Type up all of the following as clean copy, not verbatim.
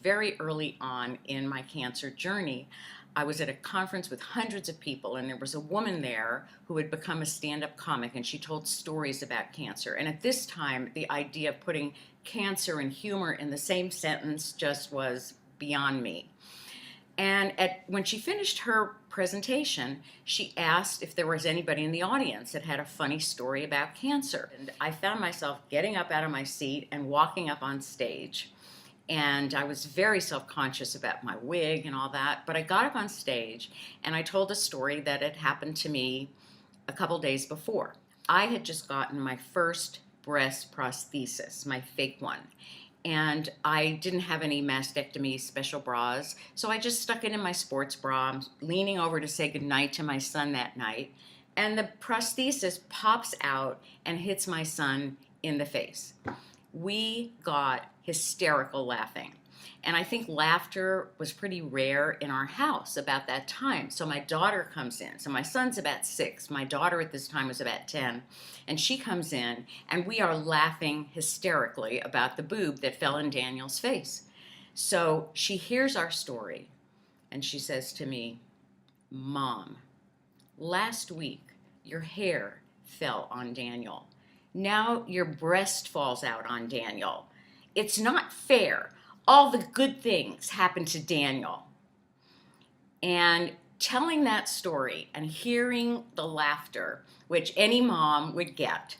Very early on in my cancer journey, I was at a conference with hundreds of people, and there was a woman there who had become a stand-up comic, and she told stories about cancer. And at this time, the idea of putting cancer and humor in the same sentence just was beyond me. And when she finished her presentation, she asked if there was anybody in the audience that had a funny story about cancer. And I found myself getting up out of my seat and walking up on stage. And I was very self-conscious about my wig and all that, but I got up on stage and I told a story that had happened to me a couple days before. I had just gotten my first breast prosthesis, my fake one, and I didn't have any mastectomy special bras, so I just stuck it in my sports bra. I'm leaning over to say goodnight to my son that night, and the prosthesis pops out and hits my son in the face. We got hysterical laughing. And I think laughter was pretty rare in our house about that time. So my daughter comes in. So my son's about 6. My daughter at this time was about 10. And she comes in, and we are laughing hysterically about the boob that fell in Daniel's face. So she hears our story, and she says to me, "Mom, last week your hair fell on Daniel. Now your breast falls out on Daniel. It's not fair. All the good things happen to Daniel." And telling that story and hearing the laughter, which any mom would get,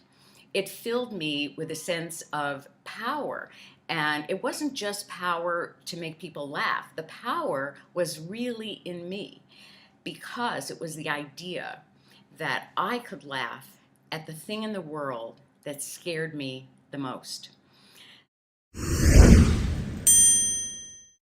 it filled me with a sense of power. And it wasn't just power to make people laugh. The power was really in me, because it was the idea that I could laugh at the thing in the world that scared me the most.